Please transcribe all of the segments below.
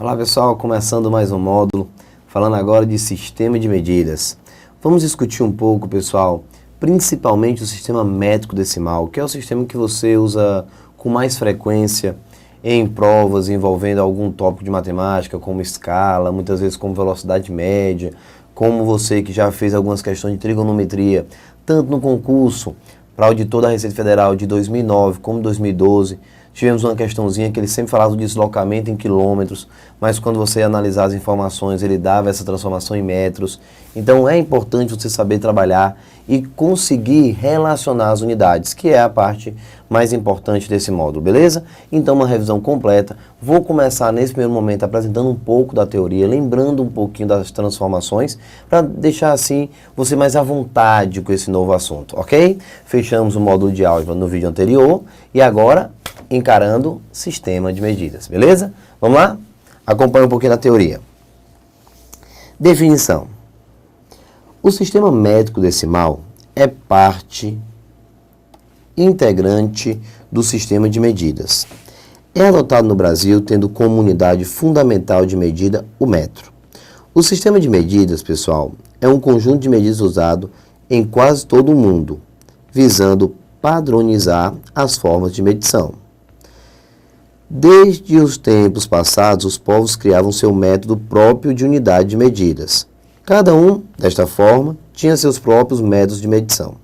Olá pessoal, começando mais um módulo, falando agora de sistema de medidas. Vamos discutir um pouco, pessoal, principalmente o sistema métrico decimal, que é o sistema que você usa com mais frequência em provas envolvendo algum tópico de matemática, como escala, muitas vezes como velocidade média, como você que já fez algumas questões de trigonometria, tanto no concurso para auditor da Receita Federal de 2009 como 2012, tivemos uma questãozinha que ele sempre falava do deslocamento em quilômetros, mas quando você analisar as informações, ele dava essa transformação em metros. Então é importante você saber trabalhar e conseguir relacionar as unidades, que é a parte mais importante desse módulo, beleza? Então uma revisão completa. Vou começar nesse primeiro momento apresentando um pouco da teoria, lembrando um pouquinho das transformações, para deixar assim você mais à vontade com esse novo assunto, ok? Fechamos o módulo de álgebra no vídeo anterior e agora encarando sistema de medidas, beleza? Vamos lá? Acompanhe um pouquinho da teoria. Definição. O sistema métrico decimal é parte integrante do sistema de medidas. É adotado no Brasil tendo como unidade fundamental de medida o metro. O sistema de medidas, pessoal, é um conjunto de medidas usado em quase todo o mundo, visando padronizar as formas de medição. Desde os tempos passados, os povos criavam seu método próprio de unidade de medidas. Cada um, desta forma, tinha seus próprios métodos de medição.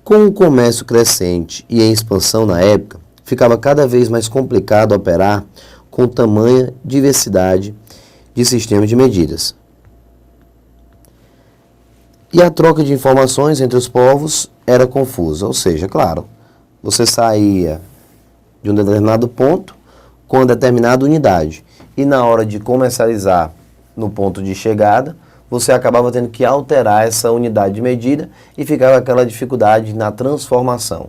Com o comércio crescente e em expansão na época, ficava cada vez mais complicado operar com tamanha diversidade de sistemas de medidas. E a troca de informações entre os povos era confusa, ou seja, claro, você saía de um determinado ponto com uma determinada unidade. E na hora de comercializar no ponto de chegada, você acabava tendo que alterar essa unidade de medida e ficava aquela dificuldade na transformação.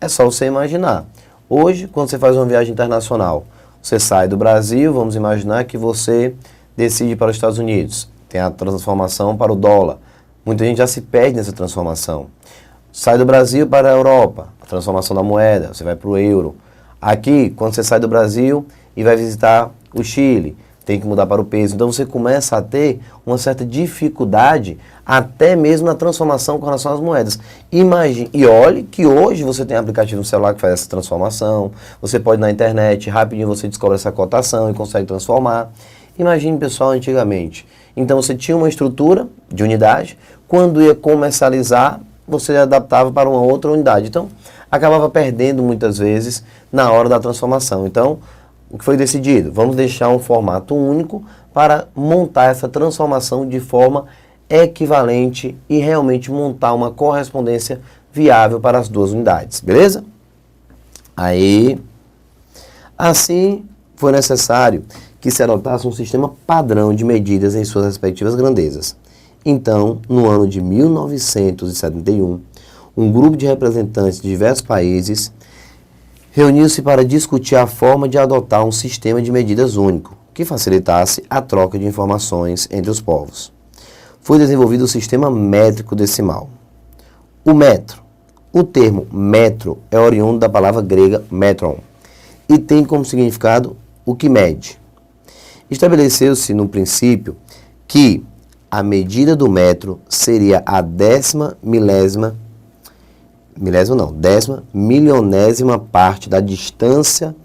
É só você imaginar. Hoje, quando você faz uma viagem internacional, você sai do Brasil, vamos imaginar que você decide ir para os Estados Unidos. Tem a transformação para o dólar. Muita gente já se perde nessa transformação. Sai do Brasil para a Europa, a transformação da moeda, você vai para o euro. Aqui, quando você sai do Brasil e vai visitar o Chile, tem que mudar para o peso. Então você começa a ter uma certa dificuldade até mesmo na transformação com relação às moedas. Imagine, e olhe que hoje você tem aplicativo no celular que faz essa transformação, você pode ir na internet, rapidinho você descobre essa cotação e consegue transformar. Imagine, pessoal, antigamente. Então você tinha uma estrutura de unidade, quando ia comercializar, você adaptava para uma outra unidade. Então, acabava perdendo muitas vezes na hora da transformação. Então, o que foi decidido? Vamos deixar um formato único para montar essa transformação de forma equivalente e realmente montar uma correspondência viável para as duas unidades, beleza? Aí, assim, foi necessário que se adotasse um sistema padrão de medidas em suas respectivas grandezas. Então, no ano de 1971, um grupo de representantes de diversos países reuniu-se para discutir a forma de adotar um sistema de medidas único, que facilitasse a troca de informações entre os povos. Foi desenvolvido o sistema métrico decimal. O metro. O termo metro é oriundo da palavra grega metron e tem como significado o que mede. Estabeleceu-se no princípio que a medida do metro seria a décima milionésima parte da distância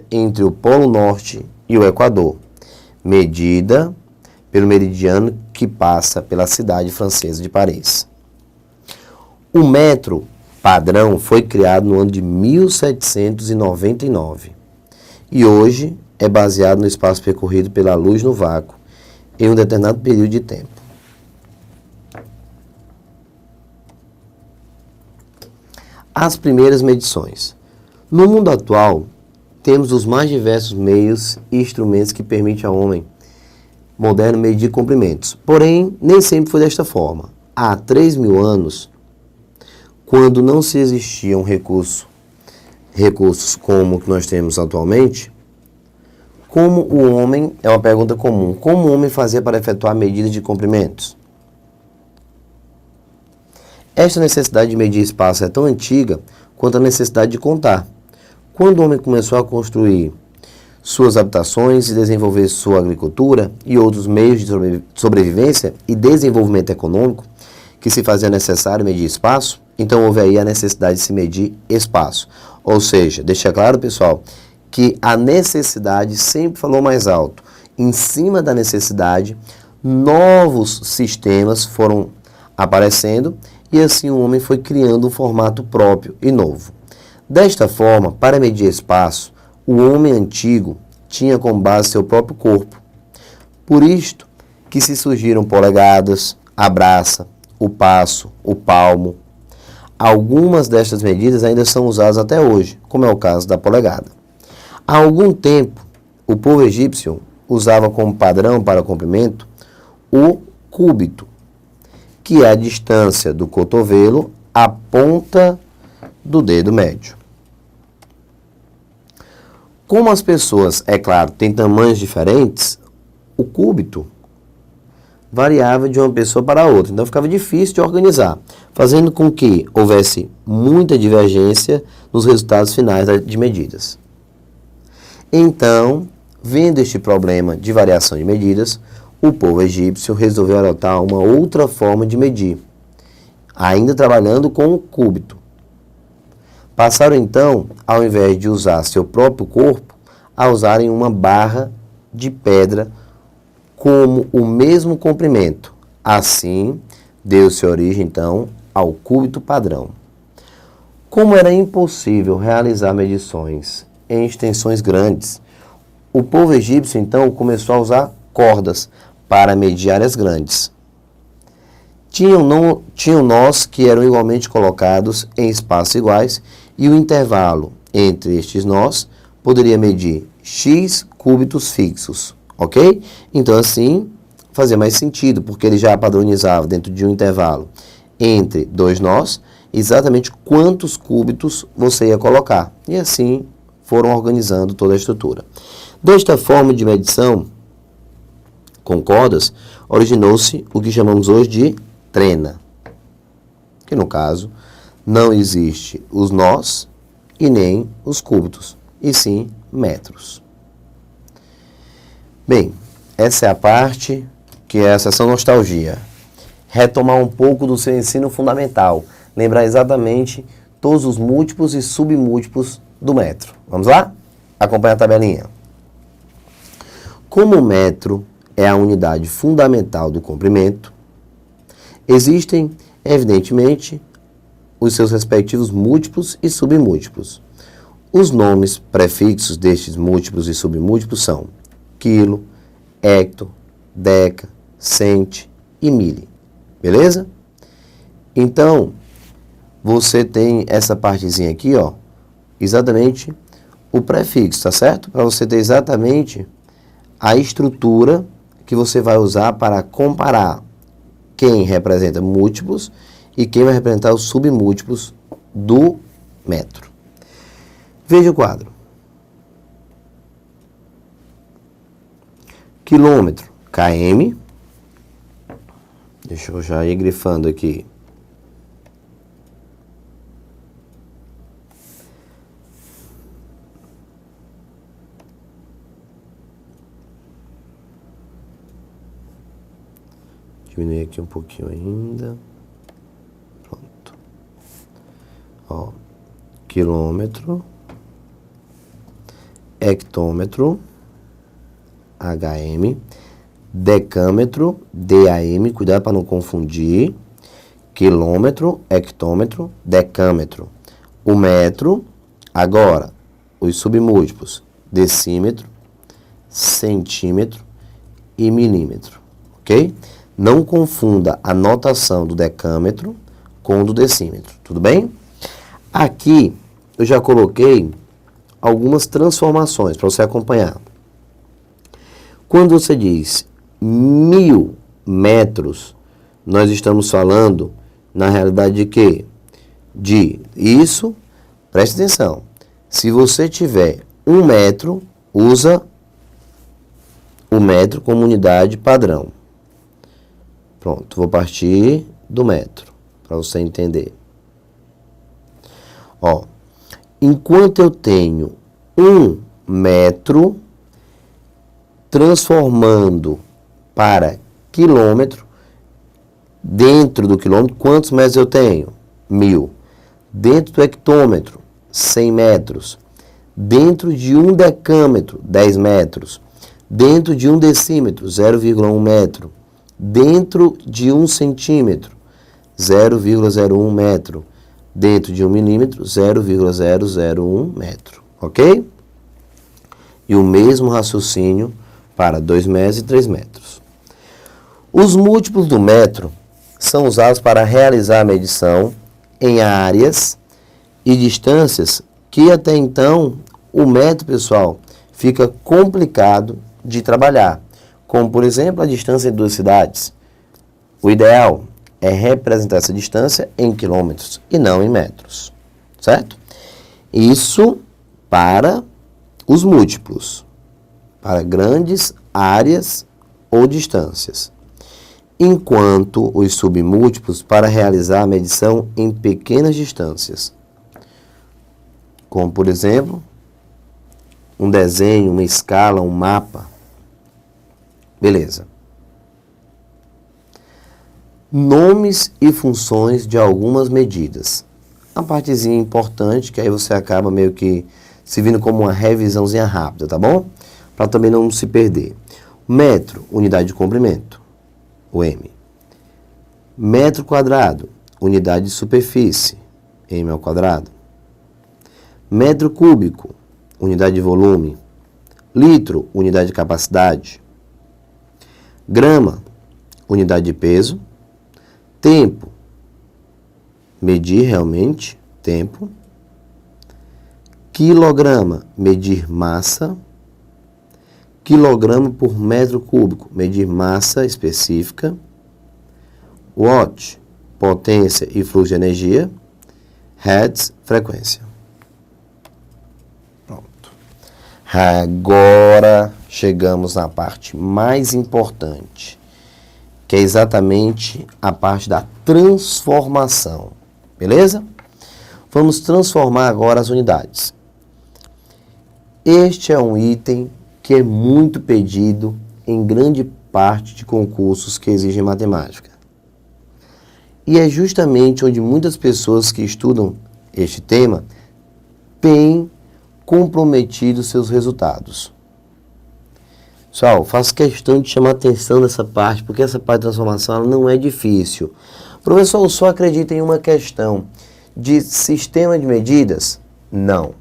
entre o Polo Norte e o Equador, medida pelo meridiano que passa pela cidade francesa de Paris. O metro padrão foi criado no ano de 1799 e hoje é baseado no espaço percorrido pela luz no vácuo em um determinado período de tempo. As primeiras medições. No mundo atual, temos os mais diversos meios e instrumentos que permitem ao homem moderno medir comprimentos. Porém, nem sempre foi desta forma. Há 3.000 anos, quando não se existiam recursos como o que nós temos atualmente, como o homem, é uma pergunta comum, como o homem fazia para efetuar medidas de comprimentos? Esta necessidade de medir espaço é tão antiga quanto a necessidade de contar. Quando o homem começou a construir suas habitações e desenvolver sua agricultura e outros meios de sobrevivência e desenvolvimento econômico que se fazia necessário medir espaço, então houve aí a necessidade de se medir espaço. Ou seja, deixa claro, pessoal, que a necessidade sempre falou mais alto. Em cima da necessidade, novos sistemas foram aparecendo e assim o homem foi criando um formato próprio e novo. Desta forma, para medir espaço, o homem antigo tinha como base seu próprio corpo. Por isto que se surgiram polegadas, a braça, o passo, o palmo. Algumas destas medidas ainda são usadas até hoje, como é o caso da polegada. Há algum tempo, o povo egípcio usava como padrão para comprimento o cúbito, que é a distância do cotovelo à ponta do dedo médio. Como as pessoas, é claro, têm tamanhos diferentes, o cúbito variava de uma pessoa para outra, então ficava difícil de organizar, fazendo com que houvesse muita divergência nos resultados finais de medidas. Então, vendo este problema de variação de medidas, o povo egípcio resolveu adotar uma outra forma de medir, ainda trabalhando com o cúbito. Passaram então, ao invés de usar seu próprio corpo, a usarem uma barra de pedra como o mesmo comprimento. Assim, deu-se origem então ao cúbito padrão. Como era impossível realizar medições em extensões grandes, o povo egípcio então começou a usar cordas para medir áreas grandes. Tinham nós que eram igualmente colocados em espaços iguais e o intervalo entre estes nós poderia medir x cúbitos fixos, ok? Então assim fazia mais sentido, porque ele já padronizava dentro de um intervalo entre dois nós exatamente quantos cúbitos você ia colocar. E assim foram organizando toda a estrutura. Desta forma de medição com cordas, originou-se o que chamamos hoje de trena, que no caso não existe os nós e nem os cúbitos, e sim metros. Bem, essa é a parte que é a sessão nostalgia. Retomar um pouco do seu ensino fundamental, lembrar exatamente todos os múltiplos e submúltiplos do metro. Vamos lá? Acompanha a tabelinha. Como o metro é a unidade fundamental do comprimento, existem, evidentemente, os seus respectivos múltiplos e submúltiplos. Os nomes prefixos destes múltiplos e submúltiplos são quilo, hecto, deca, centi e mili. Beleza? Então, você tem essa partezinha aqui, ó, exatamente o prefixo, tá certo? Para você ter exatamente a estrutura que você vai usar para comparar quem representa múltiplos e quem vai representar os submúltiplos do metro. Veja o quadro. Quilômetro, km. Deixa eu já ir grifando aqui. Diminuir aqui um pouquinho ainda. Pronto. Ó, quilômetro, hectômetro, HM, decâmetro, DAM, cuidado para não confundir. Quilômetro, hectômetro, decâmetro. O metro, agora, os submúltiplos, decímetro, centímetro e milímetro, ok? Não confunda a notação do decâmetro com o do decímetro, tudo bem? Aqui eu já coloquei algumas transformações para você acompanhar. Quando você diz 1000 metros, nós estamos falando, na realidade, de quê? De isso, preste atenção, se você tiver 1 metro, usa o metro como unidade padrão. Pronto, vou partir do metro, para você entender. Ó, enquanto eu tenho 1 metro, transformando para quilômetro, dentro do quilômetro, quantos metros eu tenho? 1000. Dentro do hectômetro, 100 metros. Dentro de um decâmetro, 10 metros. Dentro de um decímetro, 0,1 metro. Dentro de um centímetro, 0,01 metro. Dentro de um milímetro, 0,001 metro. Ok? E o mesmo raciocínio para 2 metros e 3 metros. Os múltiplos do metro são usados para realizar a medição em áreas e distâncias que até então o metro, pessoal, fica complicado de trabalhar. Como, por exemplo, a distância entre duas cidades. O ideal é representar essa distância em quilômetros e não em metros, certo? Isso para os múltiplos, para grandes áreas ou distâncias. Enquanto os submúltiplos para realizar a medição em pequenas distâncias. Como, por exemplo, um desenho, uma escala, um mapa. Beleza. Nomes e funções de algumas medidas. A partezinha importante, que aí você acaba meio que se vindo como uma revisãozinha rápida, tá bom? Para também não se perder. Metro, unidade de comprimento, o M. Metro quadrado, unidade de superfície, M ao quadrado. Metro cúbico, unidade de volume. Litro, unidade de capacidade. Grama, unidade de peso. Tempo, medir realmente, tempo. Quilograma, medir massa. Quilograma por metro cúbico, medir massa específica. Watt, potência e fluxo de energia. Hertz, frequência. Pronto. Agora chegamos na parte mais importante, que é exatamente a parte da transformação. Beleza? Vamos transformar agora as unidades. Este é um item que é muito pedido em grande parte de concursos que exigem matemática. E é justamente onde muitas pessoas que estudam este tema têm comprometido seus resultados. Pessoal, faço questão de chamar atenção nessa parte, porque essa parte de transformação ela não é difícil. Professor, só acredita em uma questão de sistema de medidas? Não.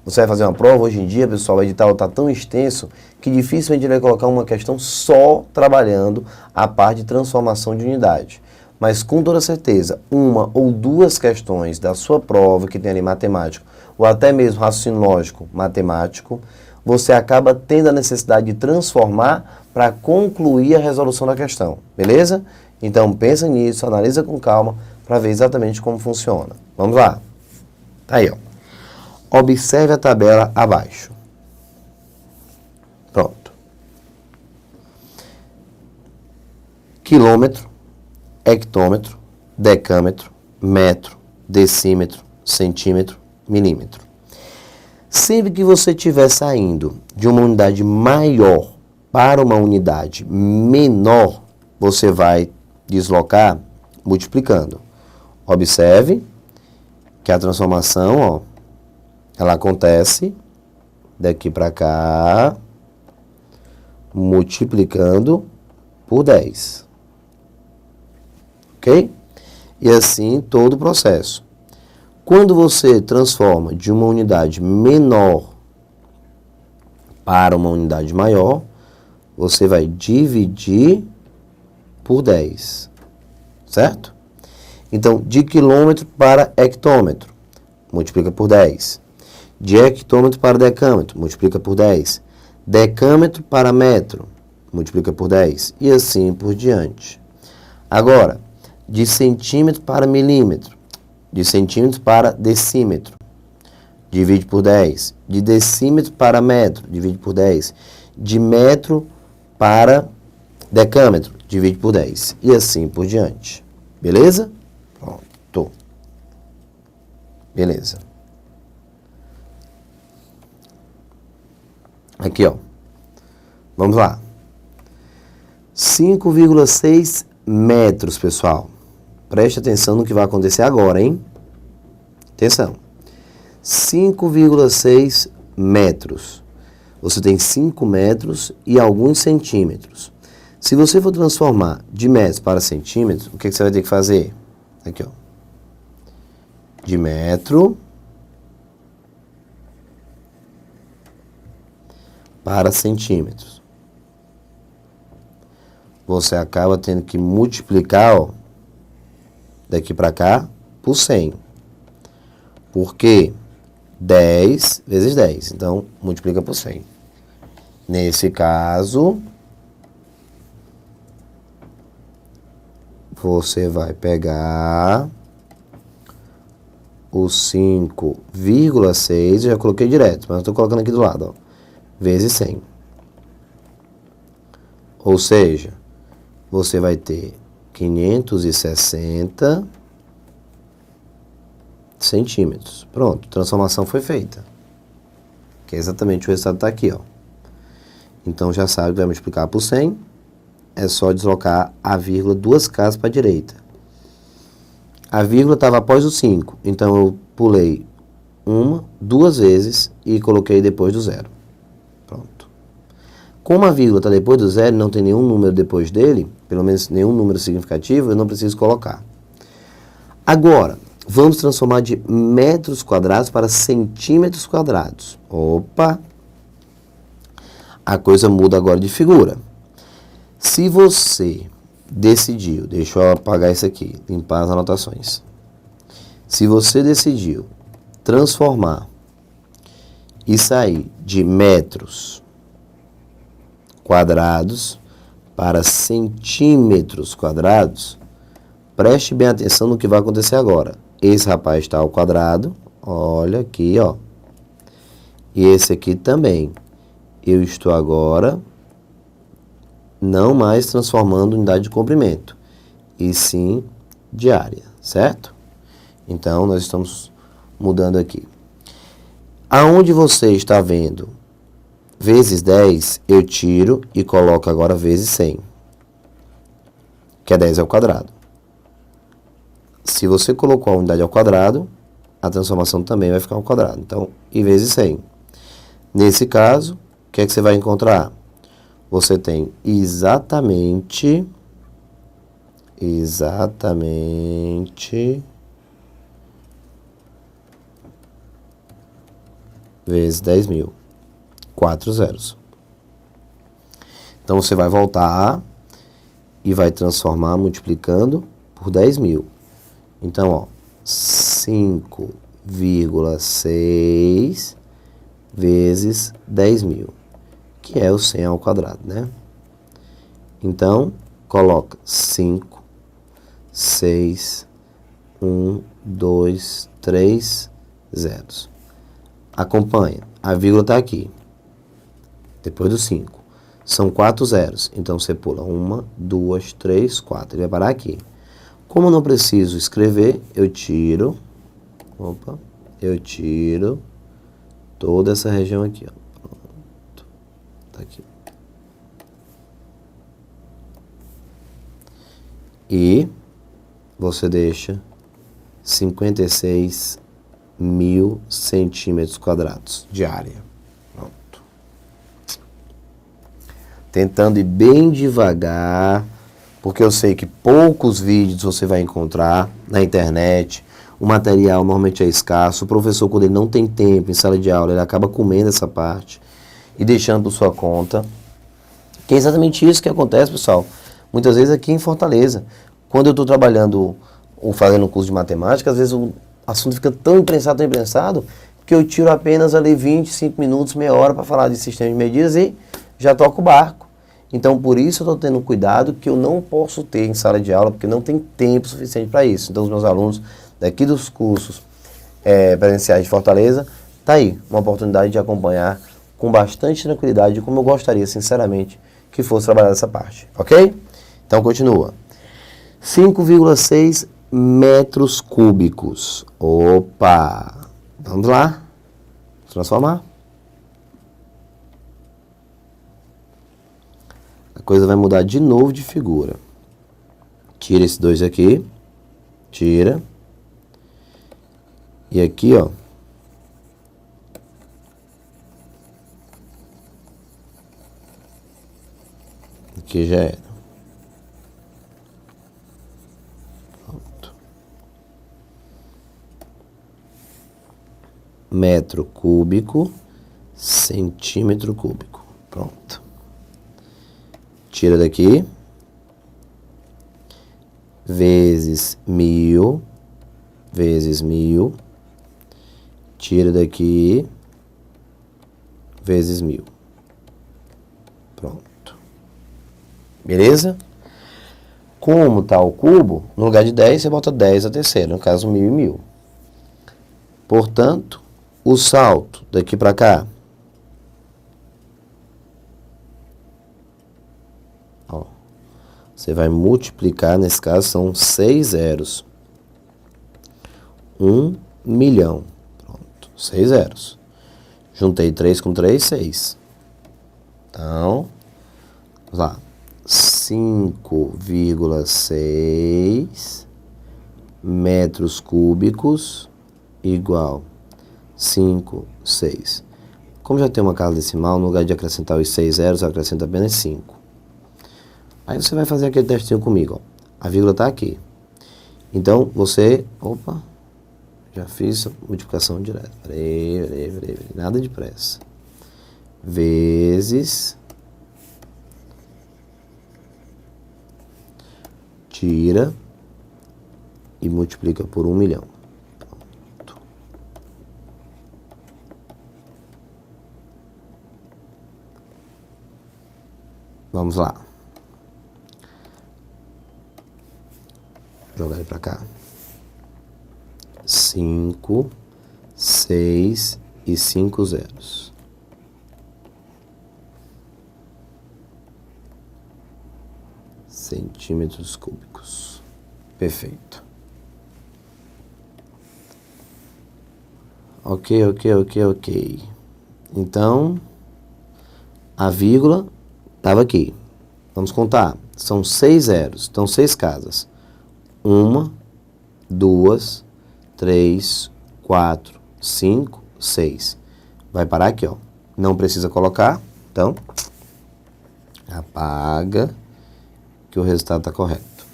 Você vai fazer uma prova, hoje em dia, pessoal, o edital está tão extenso que dificilmente ele vai colocar uma questão só trabalhando a parte de transformação de unidade. Mas com toda certeza, uma ou duas questões da sua prova que tem ali matemático, ou até mesmo raciocínio lógico matemático, você acaba tendo a necessidade de transformar para concluir a resolução da questão, beleza? Então pensa nisso, analisa com calma para ver exatamente como funciona. Vamos lá. Tá aí, ó. Observe a tabela abaixo. Pronto. Quilômetro, hectômetro, decâmetro, metro, decímetro, centímetro, milímetro. Sempre que você estiver saindo de uma unidade maior para uma unidade menor, você vai deslocar multiplicando. Observe que a transformação, ó, ela acontece daqui para cá, multiplicando por 10. Ok? E assim todo o processo. Quando você transforma de uma unidade menor para uma unidade maior, você vai dividir por 10. Certo? Então, de quilômetro para hectômetro, multiplica por 10. De hectômetro para decâmetro, multiplica por 10. Decâmetro para metro, multiplica por 10. E assim por diante. Agora, de centímetro para milímetro, de centímetro para decímetro, divide por 10. De decímetro para metro, divide por 10. De metro para decâmetro, divide por 10. E assim por diante. Beleza? Pronto. Beleza. Aqui, ó. Vamos lá. 5,6 metros, pessoal. Preste atenção no que vai acontecer agora, hein? Atenção. 5,6 metros. Você tem 5 metros e alguns centímetros. Se você for transformar de metros para centímetros, o que você vai ter que fazer? Aqui, ó. De metro para centímetros. Você acaba tendo que multiplicar, ó, daqui para cá, por 100. Por quê? 10 vezes 10. Então, multiplica por 100. Nesse caso, você vai pegar o 5,6, eu já coloquei direto, mas eu estou colocando aqui do lado, ó, vezes 100. Ou seja, você vai ter 560 centímetros. Pronto, transformação foi feita. Que é exatamente o resultado está aqui, ó. Então já sabe que vai multiplicar por 100. É só deslocar a vírgula 2 casas para a direita. A vírgula estava após o 5. Então eu pulei 2 vezes e coloquei depois do 0. Pronto. Como a vírgula está depois do 0 e não tem nenhum número depois dele, pelo menos nenhum número significativo, eu não preciso colocar. Agora, vamos transformar de metros quadrados para centímetros quadrados. Opa! A coisa muda agora de figura. Se você decidiu, deixa eu apagar isso aqui, limpar as anotações. Se você decidiu transformar e sair de metros quadrados para centímetros quadrados, preste bem atenção no que vai acontecer agora. Esse rapaz está ao quadrado, olha aqui, ó. E esse aqui também. Eu estou agora não mais transformando unidade de comprimento, e sim de área, certo? Então, nós estamos mudando aqui. Aonde você está vendo vezes 10, eu tiro e coloco agora vezes 100, que é 10 ao quadrado. Se você colocou a unidade ao quadrado, a transformação também vai ficar ao quadrado. Então, e vezes 100. Nesse caso, o que é que você vai encontrar? Você tem exatamente vezes 10.000. 4 zeros. Então, você vai voltar e vai transformar multiplicando por 10.000. Então, ó, 5,6 vezes 10.000, que é o 100 ao quadrado, né? Então, coloca 5, 6, 1, 2, 3 zeros. Acompanha, a vírgula está aqui, depois do 5. São 4 zeros, então você pula 1, 2, 3, 4, ele vai parar aqui. Como eu não preciso escrever, eu tiro toda essa região aqui, ó. Pronto. Tá aqui. E você deixa 56.000 centímetros quadrados de área. Pronto. Tentando ir bem devagar, porque eu sei que poucos vídeos você vai encontrar na internet. O material normalmente é escasso. O professor, quando ele não tem tempo em sala de aula, ele acaba comendo essa parte e deixando por sua conta. Que é exatamente isso que acontece, pessoal. Muitas vezes aqui em Fortaleza, quando eu estou trabalhando ou fazendo um curso de matemática, às vezes o assunto fica tão imprensado, que eu tiro apenas ali 25 minutos, meia hora para falar de sistema de medidas e já toco o barco. Então, por isso eu estou tendo cuidado que eu não posso ter em sala de aula, porque não tem tempo suficiente para isso. Então, os meus alunos daqui dos cursos presenciais de Fortaleza, tá aí, uma oportunidade de acompanhar com bastante tranquilidade, como eu gostaria, sinceramente, que fosse trabalhar essa parte, ok? Então, continua. 5,6 metros cúbicos. Opa! Vamos lá. Transformar. coisa vai mudar de novo de figura. Tira esse 2 aqui. Tira. E aqui, ó. Aqui já era. Pronto. Metro cúbico, centímetro cúbico. Pronto. Tira daqui. Vezes 1000. Vezes 1000. Tira daqui. Vezes 1000. Pronto. Beleza? Como está o cubo, no lugar de 10, você bota 10 a terceira, no caso 1000 e 1000. Portanto, o salto daqui para cá, ó, você vai multiplicar, nesse caso são 6 zeros. 1 milhão. Pronto, 6 zeros. Juntei 3 com 3, 6. Então, vamos lá. 5,6 metros cúbicos igual 5, 6. Como já tem uma casa decimal, no lugar de acrescentar os 6 zeros, acrescenta apenas 5. Aí você vai fazer aquele testinho comigo, ó. A vírgula está aqui. Então, você... Opa! Já fiz a multiplicação direta. Peraí. Nada de pressa. Vezes... Tira e multiplica por 1 milhão. Pronto. Vamos lá. Jogar ele para cá. 5, 6 e 5 zeros. Centímetros cúbicos. Perfeito. Ok. Então, a vírgula estava aqui. Vamos contar. São 6 zeros. Então, 6 casas. 1, 2, 3, 4, 5, 6. Vai parar aqui, ó. Não precisa colocar. Então, apaga. Que o resultado está correto.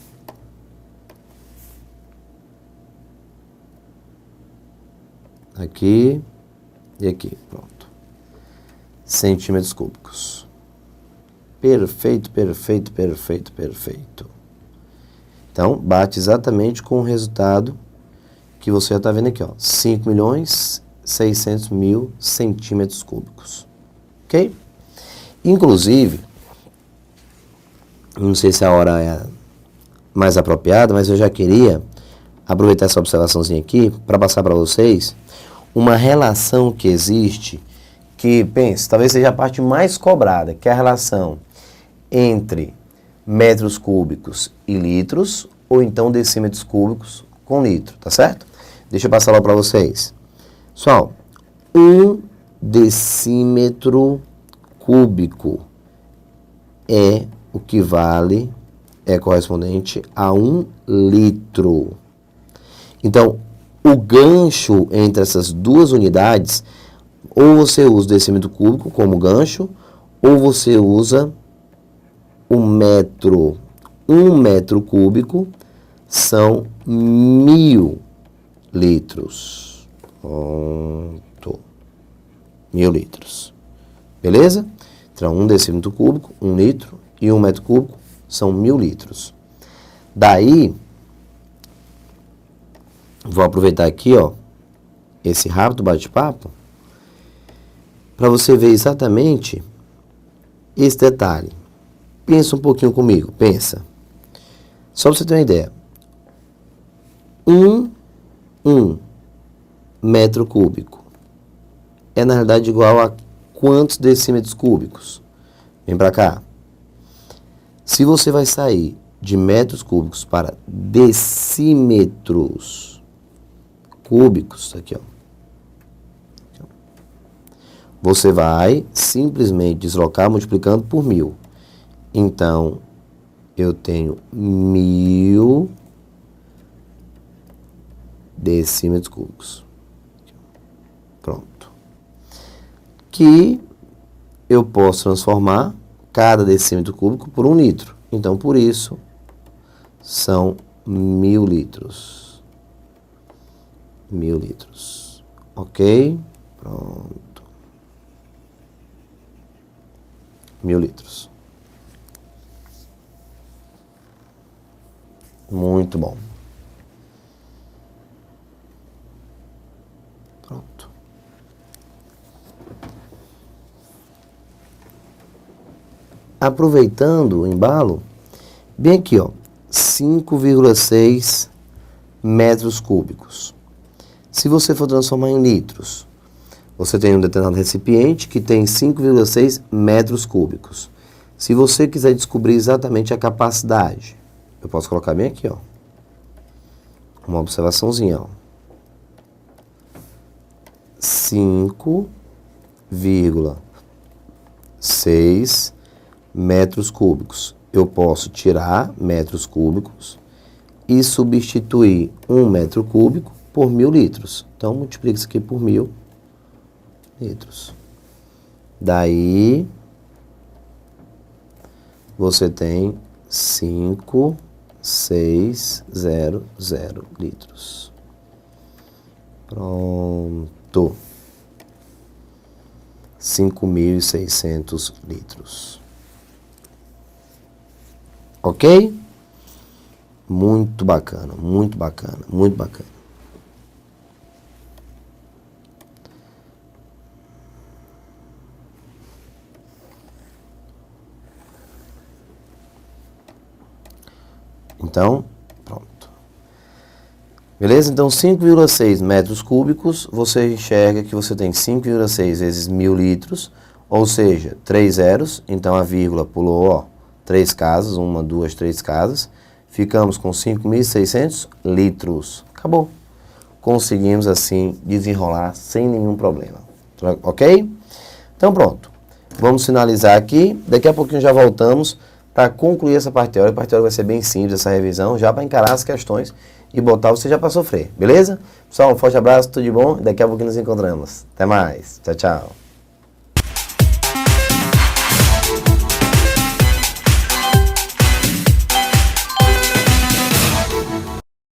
Aqui e aqui, pronto. Centímetros cúbicos. Perfeito. Então, bate exatamente com o resultado que você já está vendo aqui, ó. 5.600.000 centímetros cúbicos. Ok? Inclusive... Não sei se a hora é mais apropriada, mas eu já queria aproveitar essa observaçãozinha aqui para passar para vocês uma relação que existe, que, pense, talvez seja a parte mais cobrada, que é a relação entre metros cúbicos e litros, ou então decímetros cúbicos com litro, tá certo? Deixa eu passar lá para vocês. Pessoal, 1 decímetro cúbico é o que é correspondente a 1 litro. Então, o gancho entre essas duas unidades, ou você usa o decímetro cúbico como gancho, ou você usa o metro. 1 metro cúbico são 1000 litros. Pronto. 1000 litros. Beleza? Então, 1 decímetro cúbico, 1 litro. E 1 metro cúbico são 1000 litros. Daí, vou aproveitar aqui, ó, esse rápido bate-papo, para você ver exatamente esse detalhe. Pensa um pouquinho comigo, pensa. Só para você ter uma ideia. 1 metro cúbico é, na realidade, igual a quantos decímetros cúbicos? Vem para cá. Se você vai sair de metros cúbicos para decímetros cúbicos, aqui, ó, você vai simplesmente deslocar multiplicando por 1000. Então, eu tenho 1000 decímetros cúbicos. Pronto. Que eu posso transformar cada decímetro cúbico por 1 litro. Então, por isso, são 1000 litros. 1000 litros. Ok? Pronto. 1000 litros. Muito bom. Pronto. Aproveitando o embalo, bem aqui, ó, 5,6 metros cúbicos. Se você for transformar em litros, você tem um determinado recipiente que tem 5,6 metros cúbicos. Se você quiser descobrir exatamente a capacidade, eu posso colocar bem aqui, ó, uma observaçãozinha, ó. 5,6 metros cúbicos. Eu posso tirar metros cúbicos e substituir 1 metro cúbico por 1000 litros. Então, multiplica isso aqui por 1000 litros. Daí, você tem 5,600 litros. Pronto. 5.600 litros. Ok? Muito bacana, muito bacana, muito bacana. Então, pronto. Beleza? Então, 5,6 metros cúbicos, você enxerga que você tem 5,6 vezes 1000 litros, ou seja, 3 zeros, então a vírgula pulou, ó, 3 casas, 1, 2, 3 casas, ficamos com 5.600 litros. Acabou. Conseguimos, assim, desenrolar sem nenhum problema. Ok? Então, pronto. Vamos finalizar aqui. Daqui a pouquinho já voltamos para concluir essa parte teórica. A parte teórica vai ser bem simples, essa revisão, já para encarar as questões e botar você já para sofrer. Beleza? Pessoal, um forte abraço, tudo de bom. Daqui a pouquinho nos encontramos. Até mais. Tchau, tchau.